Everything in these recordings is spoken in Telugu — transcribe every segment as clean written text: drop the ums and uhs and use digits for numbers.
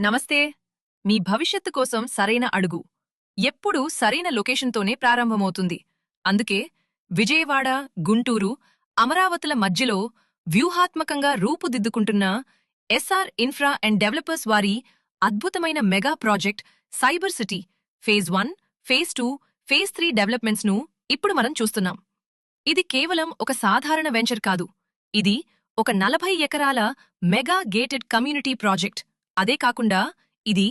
నమస్తే. మీ భవిష్యత్తు కోసం సరైన అడుగు ఎప్పుడూ సరైన లొకేషన్తోనే ప్రారంభమవుతుంది. అందుకే విజయవాడ, గుంటూరు, అమరావతుల మధ్యలో వ్యూహాత్మకంగా రూపుదిద్దుకుంటున్న ఎస్ఆర్ ఇన్ఫ్రా అండ్ డెవలపర్స్ వారి అద్భుతమైన mega project cyber city phase 1, phase 2, phase 3 డెవలప్మెంట్స్ను ఇప్పుడు మనం చూస్తున్నాం. ఇది కేవలం ఒక సాధారణ వెంచర్ కాదు. ఇది ఒక 40 ఎకరాల మెగా గేటెడ్ కమ్యూనిటీ ప్రాజెక్ట్. అదే కాకుండా ఇది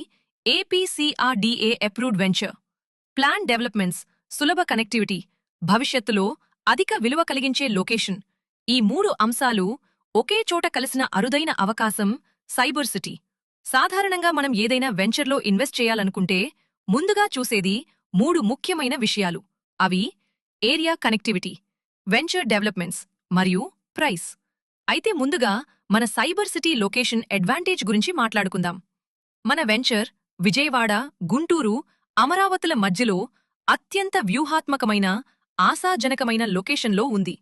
APCRDA approved venture. Plan developments, సులభ కనెక్టివిటీ, భవిష్యత్తులో అధిక విలువ కలిగించే లొకేషన్, ఈ 3 అంశాలు ఒకే చోట కలిసిన అరుదైన అవకాశం సైబర్ సిటీ. సాధారణంగా మనం ఏదైనా వెంచర్లో ఇన్వెస్ట్ చేయాలనుకుంటే ముందుగా చూసేది 3 ముఖ్యమైన విషయాలు. అవి ఏరియా కనెక్టివిటీ, వెంచర్ డెవలప్మెంట్స్ మరియు ప్రైస్. అయితే ముందుగా మన సైబర్ సిటీ లొకేషన్ అడ్వాంటేజ్ గురించి మాట్లాడుకుందాం. మన వెంచర్ విజయవాడ, గుంటూరు, అమరావతుల మధ్యలో అత్యంత వ్యూహాత్మకమైన, ఆశాజనకమైన లొకేషన్లో ఉంది.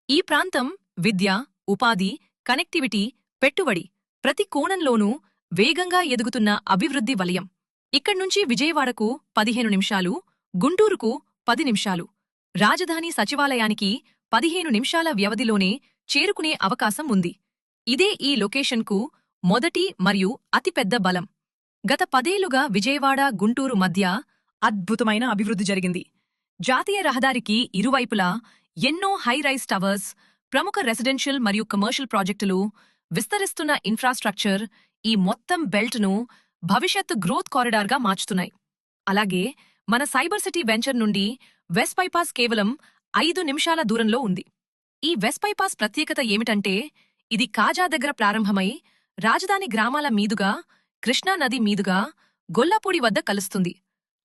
ఈ ప్రాంతం విద్య, ఉపాధి, కనెక్టివిటీ, పెట్టుబడి ప్రతి కోణంలోనూ వేగంగా ఎదుగుతున్న అభివృద్ధి వలయం. ఇక్కడ్నుంచి విజయవాడకు 15 నిమిషాలు, గుంటూరుకు 10 నిమిషాలు, రాజధాని సచివాలయానికి 15 నిమిషాల వ్యవధిలోనే చేరుకునే అవకాశం ఉంది. ఇదే ఈ లొకేషన్కు మొదటి మరియు అతిపెద్ద బలం. గత 10 ఏళ్లుగా విజయవాడ, గుంటూరు మధ్య అద్భుతమైన అభివృద్ధి జరిగింది. జాతీయ రహదారికి ఇరువైపులా ఎన్నో హై-రైజ్ టవర్స్, ప్రముఖ రెసిడెన్షియల్ మరియు కమర్షియల్ ప్రాజెక్టులు, విస్తరిస్తున్న ఇన్ఫ్రాస్ట్రక్చర్ ఈ మొత్తం బెల్ట్ను భవిష్యత్తు గ్రోత్ కారిడార్గా మార్చుతున్నాయి. అలాగే మన సైబర్ సిటీ వెంచర్ నుండి వెస్ట్ బైపాస్ కేవలం 5 నిమిషాల దూరంలో ఉంది. ఈ వెస్ట్ బైపాస్ ప్రత్యేకత ఏమిటంటే ఇది కాజా దగ్గర ప్రారంభమై రాజధాని గ్రామాల మీదుగా, కృష్ణానది మీదుగా గొల్లపూడి వద్ద కలుస్తుంది.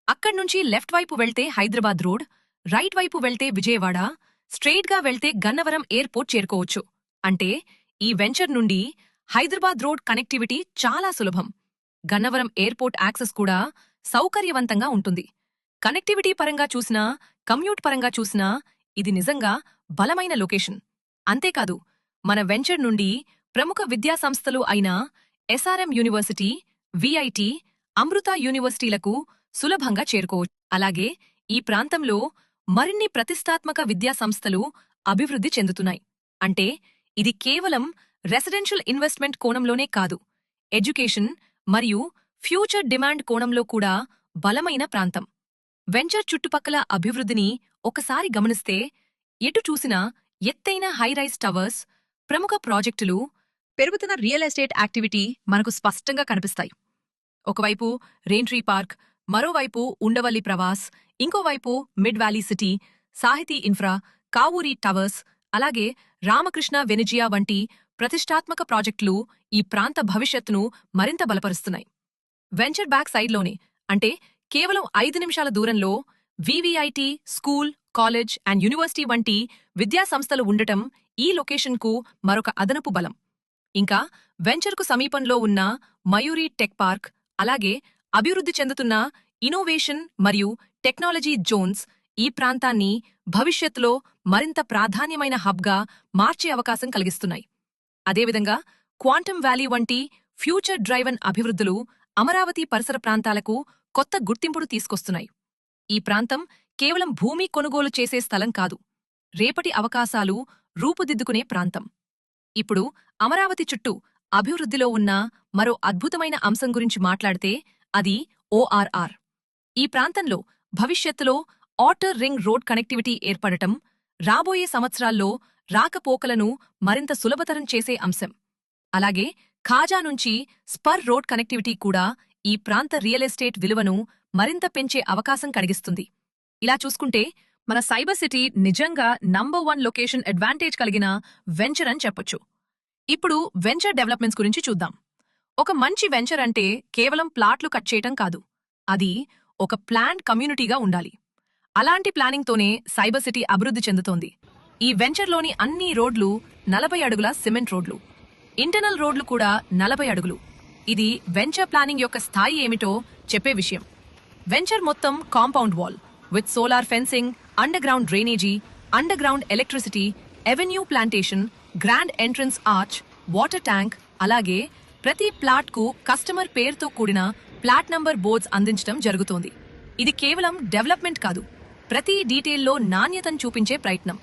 అక్కడ్నుంచి లెఫ్ట్ వైపు వెళ్తే హైదరాబాద్ రోడ్, రైట్ వైపు వెళ్తే విజయవాడ, స్ట్రెయిట్గా వెళ్తే గన్నవరం ఎయిర్పోర్ట్ చేరుకోవచ్చు. అంటే ఈ వెంచర్ నుండి హైదరాబాద్ రోడ్ కనెక్టివిటీ చాలా సులభం. గన్నవరం ఎయిర్పోర్ట్ యాక్సెస్ కూడా సౌకర్యవంతంగా ఉంటుంది. కనెక్టివిటీ పరంగా చూసినా, కమ్యూట్ పరంగా చూసినా ఇది నిజంగా బలమైన లొకేషన్. అంతేకాదు మన వెంచర్ నుండి ప్రముఖ విద్యాసంస్థలు అయిన ఎస్ఆర్ఎం యూనివర్సిటీ, విఐటి, అమృత యూనివర్సిటీలకు సులభంగా చేరుకోవచ్చు. అలాగే ఈ ప్రాంతంలో మరిన్ని ప్రతిష్టాత్మక విద్యాసంస్థలు అభివృద్ధి చెందుతున్నాయి. అంటే ఇది కేవలం రెసిడెన్షియల్ ఇన్వెస్ట్మెంట్ కోణంలోనే కాదు, ఎడ్యుకేషన్ మరియు ఫ్యూచర్ డిమాండ్ కోణంలో కూడా బలమైన ప్రాంతం. వెంచర్ చుట్టుపక్కల అభివృద్ధిని ఒకసారి గమనిస్తే ఎటు చూసినా ఎత్తైన హై-రైజ్ టవర్స్, ప్రముఖ ప్రాజెక్టులు, పెరుగుతున్న రియల్ ఎస్టేట్ యాక్టివిటీ మనకు స్పష్టంగా కనిపిస్తాయి. ఒకవైపు రెయిన్ట్రీ పార్క్, మరోవైపు ఉండవల్లి ప్రవాస్, ఇంకోవైపు మిడ్ వ్యాలీ సిటీ, సాహితీ ఇన్ఫ్రా, కావూరి టవర్స్, అలాగే రామకృష్ణ వెనిజియా వంటి ప్రతిష్టాత్మక ప్రాజెక్టులు ఈ ప్రాంత భవిష్యత్తును మరింత బలపరుస్తున్నాయి. వెంచర్ బ్యాక్ సైడ్లోనే, అంటే కేవలం 5 నిమిషాల దూరంలో VVIT school, college and university వంటి విద్యాసంస్థలు ఉండటం ఈ లొకేషన్కు మరొక అదనపు బలం. ఇంకా వెంచర్కు సమీపంలో ఉన్న మయూరి టెక్ పార్క్, అలాగే అభివృద్ధి చెందుతున్న ఇన్నోవేషన్ మరియు టెక్నాలజీ జోన్స్ ఈ ప్రాంతాన్ని భవిష్యత్తులో మరింత ప్రాధాన్యమైన హబ్గా మార్చే అవకాశం కలిగిస్తున్నాయి. అదేవిధంగా క్వాంటమ్ వ్యాలీ వంటి ఫ్యూచర్ డ్రైవన్ అభివృద్ధులు అమరావతి పరిసర ప్రాంతాలకు కొత్త గుర్తింపును తీసుకొస్తున్నాయి. ఈ ప్రాంతం కేవలం భూమి కొనుగోలు చేసే స్థలం కాదు, రేపటి అవకాశాలు రూపుదిద్దుకునే ప్రాంతం. ఇప్పుడు అమరావతి చుట్టూ అభివృద్ధిలో ఉన్న మరో అద్భుతమైన అంశం గురించి మాట్లాడితే అది ఓఆర్ఆర్. ఈ ప్రాంతంలో భవిష్యత్తులో ఔటర్ రింగ్ రోడ్ కనెక్టివిటీ ఏర్పడటం రాబోయే సంవత్సరాల్లో రాకపోకలను మరింత సులభతరం చేసే అంశం. అలాగే ఖాజా నుంచి స్పర్ రోడ్ కనెక్టివిటీ కూడా ఈ ప్రాంత రియల్ ఎస్టేట్ విలువను మరింత పెంచే అవకాశం కలిగిస్తుంది. ఇలా చూసుకుంటే మన సైబర్ సిటీ నిజంగా నంబర్ 1 లొకేషన్ అడ్వాంటేజ్ కలిగిన వెంచర్ అని చెప్పొచ్చు. ఇప్పుడు వెంచర్ డెవలప్మెంట్స్ గురించి చూద్దాం. ఒక మంచి వెంచర్ అంటే కేవలం ప్లాట్లు కట్ చేయటం కాదు, అది ఒక ప్లాన్డ్ కమ్యూనిటీగా ఉండాలి. అలాంటి ప్లానింగ్తోనే సైబర్ సిటీ అభివృద్ధి చెందుతోంది. ఈ వెంచర్లోని అన్ని రోడ్లు 40 అడుగుల సిమెంట్ రోడ్లు, ఇంటర్నల్ రోడ్లు కూడా 40 అడుగులు. ఇది వెంచర్ ప్లానింగ్ యొక్క స్థాయి ఏమిటో చెప్పే విషయం. వెంచర్ మొత్తం compound wall with solar fencing, underground drainage, underground electricity, avenue plantation, grand entrance arch, water tank, అలాగే ప్రతి ప్లాట్కు కస్టమర్ పేరుతో కూడిన ప్లాట్ నంబర్ బోర్డ్స్ అందించడం జరుగుతోంది. ఇది కేవలం డెవలప్మెంట్ కాదు, ప్రతి డీటెయిల్లో నాణ్యతను చూపించే ప్రయత్నం.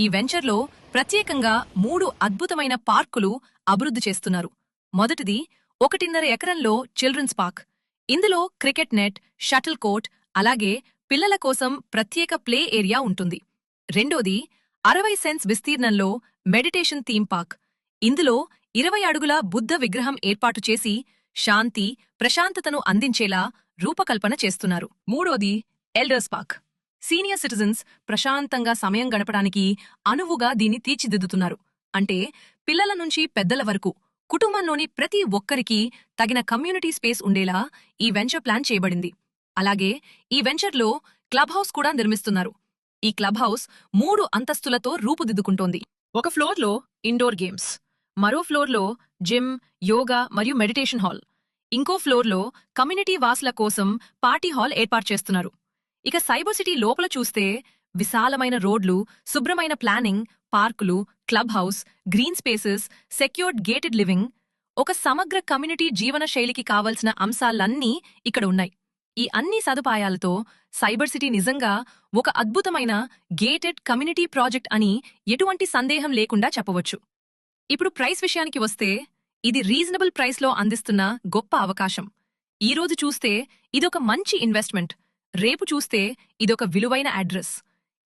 ఈ వెంచర్లో ప్రత్యేకంగా 3 అద్భుతమైన పార్కులు అభివృద్ధి చేస్తున్నారు. మొదటిది 1.5 ఎకరంలో చిల్డ్రన్స్ పార్క్. ఇందులో క్రికెట్ నెట్, షటిల్ కోర్ట్, అలాగే పిల్లల కోసం ప్రత్యేక ప్లే ఏరియా ఉంటుంది. రెండోది 60 సెంట్స్ విస్తీర్ణంలో మెడిటేషన్ థీమ్ పార్క్. ఇందులో 20 అడుగుల బుద్ధ విగ్రహం ఏర్పాటు చేసి శాంతి, ప్రశాంతతను అందించేలా రూపకల్పన చేస్తున్నారు. మూడోది ఎల్డర్స్ పార్క్. సీనియర్ సిటిజన్స్ ప్రశాంతంగా సమయం గడపడానికి అనువుగా దీన్ని తీర్చిదిద్దుతున్నారు. అంటే పిల్లల నుంచి పెద్దల వరకు కుటుంబంలోని ప్రతి ఒక్కరికి తగిన కమ్యూనిటీ స్పేస్ ఉండేలా ఈ వెంచర్ ప్లాన్ చేయబడింది. అలాగే ఈ వెంచర్లో క్లబ్ హౌస్ కూడా నిర్మిస్తున్నారు. ఈ క్లబ్ హౌస్ 3 అంతస్తులతో రూపుదిద్దుకుంటోంది. ఒక ఫ్లోర్లో ఇండోర్ గేమ్స్, మరో ఫ్లోర్లో జిమ్, యోగా మరియు మెడిటేషన్ హాల్, ఇంకో ఫ్లోర్లో కమ్యూనిటీ వాసుల కోసం పార్టీ హాల్ ఏర్పాటు చేస్తున్నారు. ఇక సైబర్ సిటీ లోపల చూస్తే విశాలమైన రోడ్లు, శుభ్రమైన ప్లానింగ్, పార్కులు, club house, green spaces, secured gated living, ఒక సమగ్ర కమ్యూనిటీ జీవన శైలికి కావలసిన అంశాలన్నీ ఇక్కడ ఉన్నాయి. ఈ అన్ని సదుపాయాలతో సైబర్ సిటీ నిజంగా ఒక అద్భుతమైన గేటెడ్ కమ్యూనిటీ ప్రాజెక్ట్ అని ఎటువంటి సందేహం లేకుండా చెప్పవచ్చు. ఇప్పుడు ప్రైస్ విషయానికి వస్తే, ఇది రీజనబుల్ ప్రైస్లో అందిస్తున్న గొప్ప అవకాశం. ఈరోజు చూస్తే ఇదొక మంచి ఇన్వెస్ట్మెంట్, రేపు చూస్తే ఇదొక విలువైన అడ్రస్.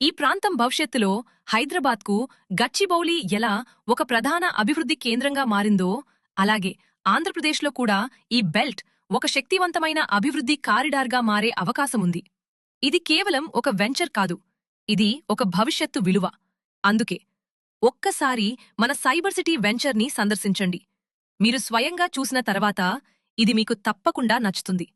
ఈ ప్రాంతం భవిష్యత్తులో హైదరాబాద్కు గచ్చిబౌలి ఎలా ఒక ప్రధాన అభివృద్ధి కేంద్రంగా మారిందో, అలాగే ఆంధ్రప్రదేశ్లో కూడా ఈ బెల్ట్ ఒక శక్తివంతమైన అభివృద్ధి కారిడార్గా మారే అవకాశముంది. ఇది కేవలం ఒక వెంచర్ కాదు, ఇది ఒక భవిష్యత్తు విలువ. అందుకే ఒక్కసారి మన సైబర్ సిటీ వెంచర్ని సందర్శించండి. మీరు స్వయంగా చూసిన తర్వాత ఇది మీకు తప్పకుండా నచ్చుతుంది.